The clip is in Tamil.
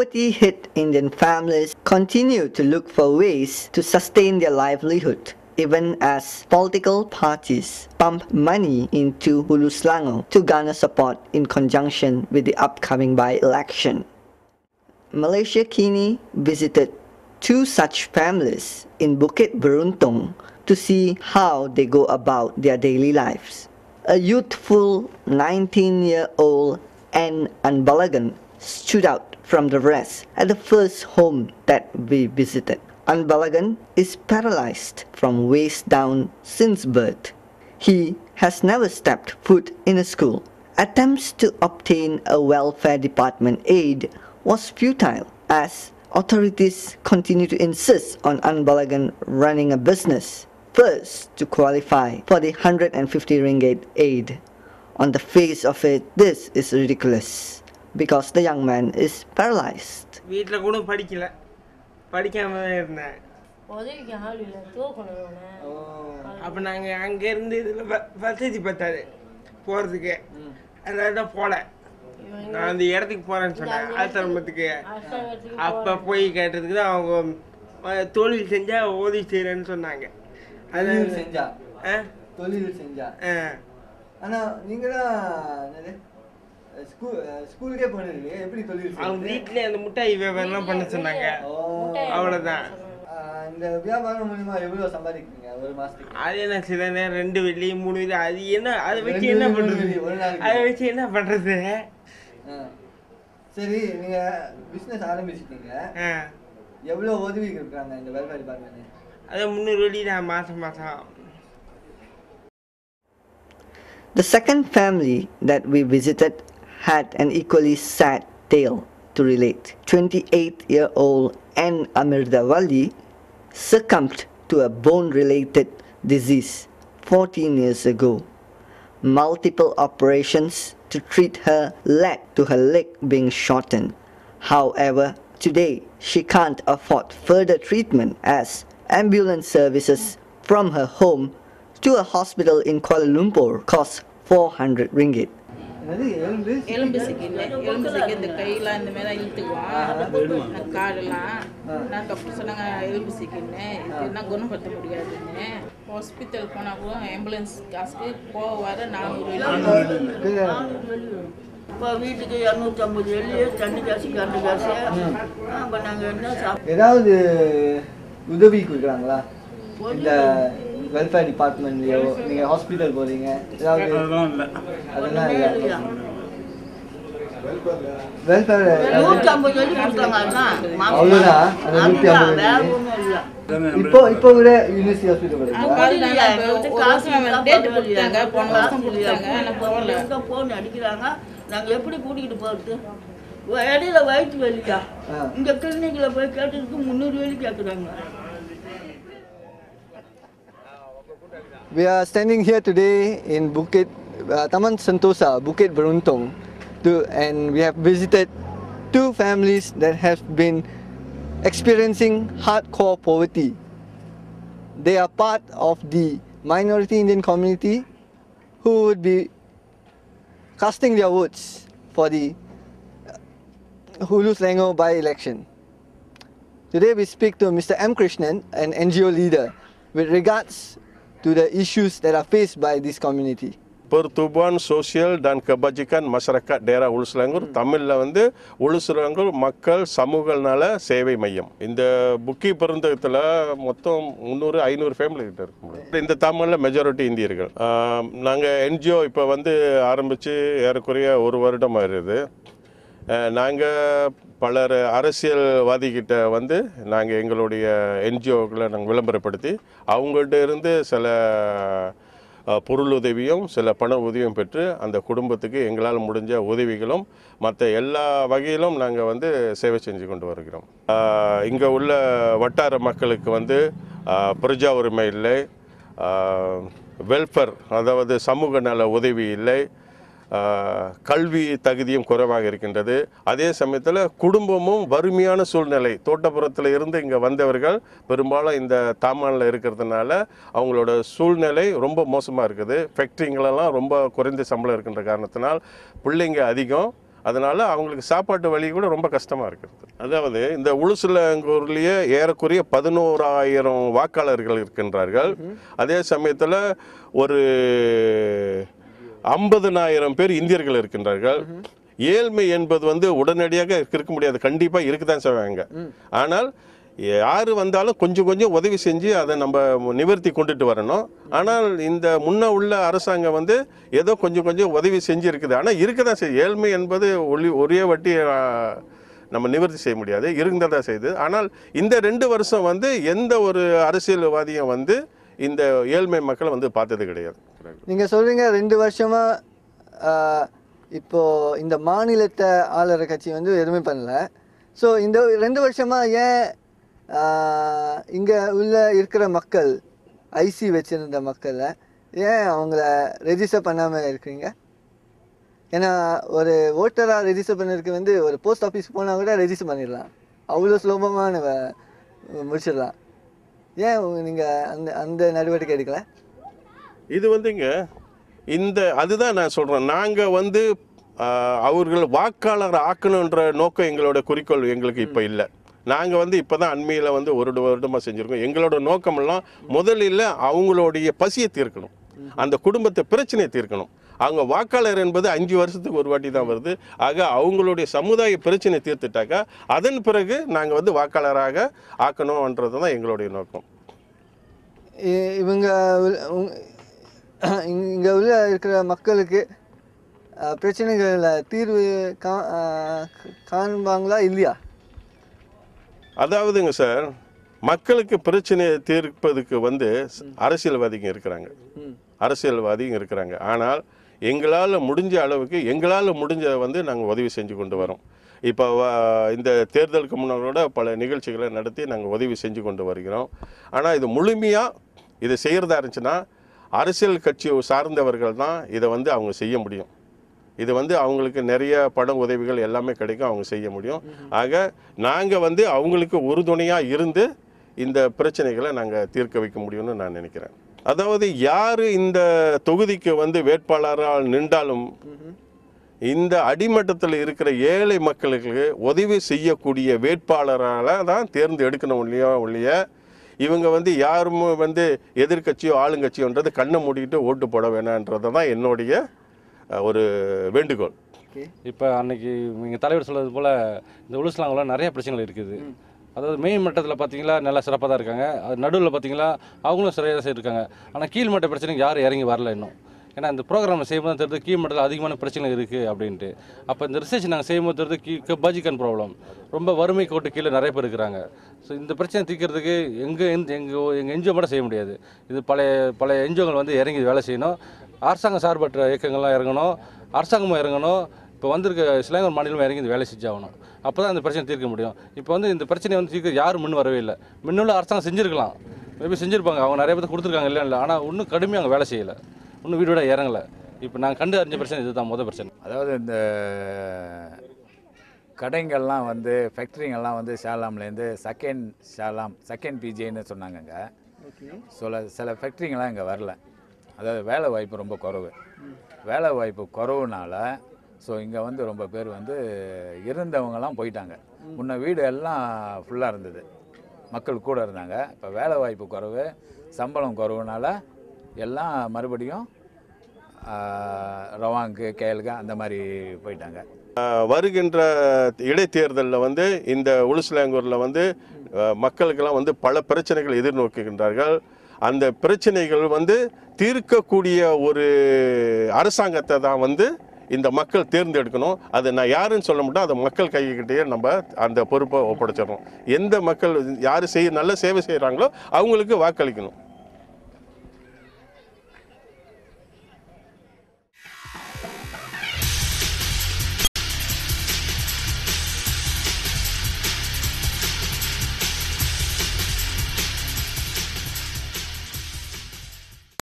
Poverty-hit Indian families continue to look for ways to sustain their livelihood, even as political parties pump money into Hulu Selangor to garner support in conjunction with the upcoming by-election. Malaysia Kini visited 2 such families in Bukit Beruntung to see how they go about their daily lives. A youthful 19-year-old N. Anbalagan stood out from the rest at the first home that we visited. Anbalagan is paralyzed from waist down since birth. He has never stepped foot in a school. Attempts to obtain a welfare department aid was futile as authorities continue to insist on Anbalagan running a business first to qualify for the 150 ringgit aid. On the face of it, this is ridiculous because the young man is paralyzed. வீட்ல கூட படிக்கல படிக்காம தான் இருந்தேன் உதவிக்கு ஆள் இல்லை தூக்கணும் அப்போ நாங்கள் அங்கேருந்து இதில் வசதி பத்தாது போகிறதுக்கு அதனால தான் போகல நான் அந்த இடத்துக்கு போகிறேன்னு சொன்னேன் ஆசிரமத்துக்கு அப்போ போய் கேட்டதுக்கு தான் அவங்க தொழில் செஞ்சால் உதவி செய்கிறேன்னு சொன்னாங்க அது செஞ்சா தொழில் செஞ்சா ஆனால் நீங்கள் தான் ஸ்கூலுக்கே போனது இல்லையா? எப்படி தொழில் அவங்க வீட்டிலே அந்த முட்டாய் வியாபாரம்லாம் பண்ண சொன்னாங்க அவ்வளோதான். இந்த வியாபாரம் மூலியமா எவ்வளோ சம்பாதிக்கிறீங்க ஒரு மாதத்துக்கு? அது என்ன சில நேரம் 2 வெள்ளி 3 வெள்ளி அது என்ன அதை வச்சு என்ன பண்ணுறது அதை வச்சு என்ன பண்ணுறது? சரி நீங்கள் பிஸ்னஸ் ஆரம்பிச்சிட்டீங்க, எவ்வளோ உதவி கொடுக்குறாங்க இந்த வெல்ஃபேர் டிபார்ட்மெண்ட்? அது 300 வெள்ளி தான் மாதம் மாதம். The second family that we visited had an equally sad tale to relate. 28-year-old N. Amirdawali succumbed to a bone-related disease 14 years ago. Multiple operations to treat her led to her leg being shortened. However, today she can't afford further treatment as ambulance services from her home to a hospital in Kuala Lumpur cost 400 ringgit. எலும்பு சிக்கின்னு இந்த கையெல்லாம் இந்த மாதிரி இழுத்துக்குவான் காலெல்லாம் நான் டாக்டர் சொன்னாங்க எலும்பு சிக்கின்னு இது என்ன குணப்படுத்த முடியாதுன்னு. ஹாஸ்பிட்டல் போனால் கூட ஆம்புலன்ஸ் காசுக்கு போக வர 400 இப்போ வீட்டுக்கு 250 வெள்ளி தண்ணி காசு கரண்ட் காசு. அப்போ நாங்கள் என்ன ஏதாவது உதவி கொடுக்குறாங்களா இந்த வெல்ஃபேர் டிபார்ட்மெண்ட்லையோ? நீங்கள் ஹாஸ்பிட்டல் போகிறீங்க ஏதாவது? அதெல்லாம் இல்லை. வெல்ஃபேர் 150 வெள்ளி கொடுத்தாங்க அவ்வளோதான். அந்த 150 இப்போ கூட யூனிவர்சிட்டி ஹாஸ்பிட்டல் போன் அடிக்கிறாங்க. நாங்கள் எப்படி கூட்டிகிட்டு போகிறது? இடையில வயிற்று வலிக்கா இங்கே கிளினிக்கில் போய் கேட்டதுக்கு 300 வெள்ளி கேட்குறாங்க. We are standing here today in Bukit Taman Sentosa, Bukit Beruntung, and we have visited 2 families that have been experiencing hardcore poverty. They are part of the minority Indian community who would be casting their votes for the Hulu Selangor by-election. Today we speak to Mr. M. Krishnan, an NGO leader, with regards to the issues that are faced by this community. Pertubuhan Sosial dan Kebajikan Masyarakat Daerah Hulu Selangor, தமிழ்ல வந்து Hulu Selangor மக்கள் சமூக நல சேவை மையம். இந்த புக்கி பெருந்தகத்தில் மொத்தம் 300-500 ஃபேமிலி கிட்ட இருக்கு. இந்த தமிழ்ல மெஜாரிட்டி இந்தியர்கள். நாங்கள் என்ஜிஓ இப்போ வந்து ஆரம்பித்து ஏறக்குறைய 1 வருடம் ஆயிருது. நாங்கள் பலர் அரசியல்வாதிகிட்ட வந்து நாங்கள் எங்களுடைய என்ஜிஓக்களை நாங்கள் விளம்பரப்படுத்தி அவங்கள்ட்ட இருந்து சில பொருளுதவியும் சில பண உதவியும் பெற்று அந்த குடும்பத்துக்கு எங்களால் முடிஞ்ச உதவிகளும் மற்ற எல்லா வகையிலும் நாங்கள் வந்து சேவை செஞ்சு கொண்டு வருகிறோம். இங்கே உள்ள வட்டார மக்களுக்கு வந்து பிரஜா உரிமை இல்லை, வெல்ஃபேர் அதாவது சமூக நல உதவி இல்லை, கல்வி தகுதியும் குறைவாக இருக்கின்றது. அதே சமயத்தில் குடும்பமும் வறுமையான சூழ்நிலை. தோட்டப்புறத்தில் இருந்து இங்கே வந்தவர்கள் பெரும்பாலும் இந்த தாமானில் இருக்கிறதுனால அவங்களோட சூழ்நிலை ரொம்ப மோசமாக இருக்குது. ஃபேக்ட்ரிங்களெல்லாம் ரொம்ப குறைந்த சம்பளம் இருக்கின்ற காரணத்தினால் பிள்ளைங்க அதிகம். அதனால் அவங்களுக்கு சாப்பாட்டு வழி கூட ரொம்ப கஷ்டமாக இருக்கிறது. அதாவது இந்த உளுசுலங்கூர்லேயே ஏறக்குறைய 11,000 வாக்காளர்கள் இருக்கின்றார்கள். அதே சமயத்தில் ஒரு 50,000 பேர் இந்தியர்கள் இருக்கின்றார்கள். ஏழ்மை என்பது வந்து உடனடியாக இருக்க முடியாது, கண்டிப்பாக இருக்க தான் செய்வாங்க. ஆனால் யார் வந்தாலும் கொஞ்சம் கொஞ்சம் உதவி செஞ்சு அதை நம்ம நிவர்த்தி கொண்டுட்டு வரணும். ஆனால் இந்த முன்ன உள்ள அரசாங்கம் வந்து ஏதோ கொஞ்சம் கொஞ்சம் உதவி செஞ்சு இருக்குது. ஆனால் இருக்க தான் செய்யுது. ஏழ்மை என்பது ஒரே வட்டி நம்ம நிவர்த்தி செய்ய முடியாது, இருந்ததான் செய்யுது. ஆனால் இந்த 2 வருஷம் வந்து எந்த ஒரு அரசியல்வாதியும் வந்து இந்த ஏழ்மை மக்களை வந்து பார்த்தது கிடையாது. நீங்கள் சொல்கிறீங்க 2 வருஷமாக இப்போது இந்த மாநிலத்தை ஆளுற கட்சி வந்து எதுவுமே பண்ணல. ஸோ இந்த 2 வருஷமாக ஏன் இங்கே உள்ள இருக்கிற மக்கள் ஐசி வச்சுருந்த மக்களை ஏன் அவங்கள ரெஜிஸ்டர் பண்ணாமல் இருக்கிறீங்க? ஏன்னா ஒரு ஓட்டராக ரெஜிஸ்டர் பண்ணிருக்கு வந்து ஒரு போஸ்ட் ஆஃபீஸ் போனால் கூட ரெஜிஸ்டர் பண்ணிடலாம், அவ்வளோ சுலபமாக முடிச்சிடலாம். ஏன் நீங்கள் அந்த நடவடிக்கை எடுக்கலை? இது வந்துங்க அதுதான் நான் சொல்கிறேன். நாங்கள் வந்து அவர்கள் வாக்காளர் ஆக்கணுன்ற நோக்கம் எங்களோட குறிக்கோள் எங்களுக்கு இப்போ இல்லை. நாங்கள் வந்து இப்போ தான் அண்மையில் வந்து ஒரு வருடமாக செஞ்சுருக்கோம். எங்களோட நோக்கமெல்லாம் முதலில் அவங்களுடைய பசியை தீர்க்கணும், அந்த குடும்பத்தை பிரச்சனையை தீர்க்கணும். அவங்க வாக்காளர் என்பது 5 வருஷத்துக்கு ஒரு வாட்டி தான் வருது. ஆக அவங்களுடைய சமுதாய பிரச்சனை தீர்த்துட்டாக்கா அதன் பிறகு நாங்கள் வந்து வாக்காளராக ஆக்கணும்ன்றது தான் எங்களுடைய நோக்கம். இங்கே உள்ள இருக்கிற மக்களுக்கு பிரச்சனைகளில் தீர்வு காண்பாங்களா இல்லையா? அதாவதுங்க சார், மக்களுக்கு பிரச்சனையை தீர்ப்பதுக்கு வந்து அரசியல்வாதிங்க இருக்கிறாங்க. ஆனால் எங்களால் முடிஞ்ச அளவுக்கு எங்களால் முடிஞ்ச வந்து நாங்கள் உதவி செஞ்சு கொண்டு வரோம். இப்போ இந்த தேர்தலுக்கு முன்னாடி பல நிகழ்ச்சிகளை நடத்தி நாங்கள் உதவி செஞ்சு கொண்டு வருகிறோம். ஆனால் இது முழுமையாக இதை செய்கிறதா இருந்துச்சுன்னா அரசியல் கட்சி சார்ந்தவர்கள் தான் இதை வந்து அவங்க செய்ய முடியும். இது வந்து அவங்களுக்கு நிறைய பண உதவிகள் எல்லாமே கிடைக்கும், அவங்க செய்ய முடியும். ஆக நாங்கள் வந்து அவங்களுக்கு உறுதுணையாக இருந்து இந்த பிரச்சனைகளை நாங்கள் தீர்க்க வைக்க முடியும்னு நான் நினைக்கிறேன். அதாவது யார் இந்த தொகுதிக்கு வந்து வேட்பாளரால் நின்றாலும் இந்த அடிமட்டத்தில் இருக்கிற ஏழை மக்களுக்கு உதவி செய்யக்கூடிய வேட்பாளரால் தான் தேர்ந்து எடுக்கணும் ஒழிய இவங்க வந்து யாரும் வந்து எதிர்கட்சியோ ஆளுங்கட்சியோன்றது கண்ணை மூடிக்கிட்டு ஓட்டு போட வேணான்றது தான் என்னுடைய ஒரு வேண்டுகோள். இப்போ அன்னைக்கு நீங்கள் தலைவர் சொல்கிறது போல் இந்த உளுசுலாங்கில் நிறைய பிரச்சனைகள் இருக்குது. அதாவது மெயின் மட்டத்தில் பார்த்தீங்களா நல்லா சிறப்பாக தான் இருக்காங்க. அது நடுவில் பார்த்தீங்களா அவங்களும் சரியாக இருக்காங்க. ஆனால் கீழ்மட்ட பிரச்சனைக்கு யாரும் இறங்கி வரல இன்னும். ஏன்னா இந்த ப்ரோக்ராம் செய்யும்போது தான் தெரியுது கீழ்மட்டத்தில் அதிகமான பிரச்சனை இருக்குது அப்படின்ட்டு. அப்போ இந்த ரிசர்ச் நாங்கள் செய்யும்போது தெரியுது பஜிக்கன் ப்ராப்ளம், ரொம்ப வறுமை கோட்டு கீழே நிறைய பேர் இருக்கிறாங்க. ஸோ இந்த பிரச்சனை தீர்க்கிறதுக்கு எங்கள் என்ஜிஓ மட்டும் செய்ய முடியாது. இது பழைய என்ஜிஓங்கள் வந்து இறங்கி வேலை செய்யணும். அரசாங்க சார்பற்ற இயக்கங்கள்லாம் இறங்கணும், அரசாங்கமும் இறங்கணும். இப்போ வந்திருக்க சிலங்கர் மாநிலமும் இறங்கி இந்த வேலை செஞ்சாகணும். அப்போ தான் இந்த பிரச்சனை தீர்க்க முடியும். இப்போ வந்து இந்த பிரச்சனையை வந்து தீர்க்க யாரும் முன் வரவே இல்லை. முன்னுள்ள அரசாங்கம் செஞ்சுருக்கலாம், மேபி செஞ்சுருப்பாங்க, அவங்க நிறைய பேர் கொடுத்துருக்காங்க இல்லை. ஆனால் இன்னும் கடுமையாக அவங்க வேலை செய்யலை, இன்னும் வீடு இறங்கலை. இப்போ நாங்கள் கண்டு அறிஞ்ச பிரச்சனை இதுதான் முதல் பிரச்சனை. அதாவது இந்த கடைங்கள்லாம் வந்து ஃபேக்ட்ரிங்கெல்லாம் வந்து ஷாலாம்லேருந்து செகண்ட் பிஜேன்னு சொன்னாங்கங்க. சில ஃபேக்ட்ரிங்கெல்லாம் இங்கே வரல. அதாவது வேலை வாய்ப்பு ரொம்ப குறைவு. வேலை வாய்ப்பு குறைவுனால ஸோ இங்கே வந்து ரொம்ப பேர் வந்து இருந்தவங்கலாம் போயிட்டாங்க. முன்ன வீடு எல்லாம் ஃபுல்லாக இருந்தது, மக்கள் கூட இருந்தாங்க. இப்போ வேலை வாய்ப்பு குறைவு, சம்பளம் குறைவுனால எல்லாம் மறுபடியும் ரவாங்கு கேளுங்க அந்த மாதிரி போயிட்டாங்க. வருகின்ற இடைத்தேர்தலில் வந்து இந்த உளுசுலாங்கூரில் வந்து மக்களுக்கெல்லாம் வந்து பல பிரச்சனைகள் எதிர்நோக்குகின்றார்கள். அந்த பிரச்சனைகள் வந்து தீர்க்கக்கூடிய ஒரு அரசாங்கத்தை தான் வந்து இந்த மக்கள் தேர்ந்தெடுக்கணும். அது நான் யாருன்னு சொல்ல மாட்டோம், அது மக்கள் கைகிட்டேயே நம்ம அந்த பொறுப்பை ஒப்படைச்சிடணும். எந்த மக்கள் யார் நல்ல சேவை செய்கிறாங்களோ அவங்களுக்கு வாக்களிக்கணும்.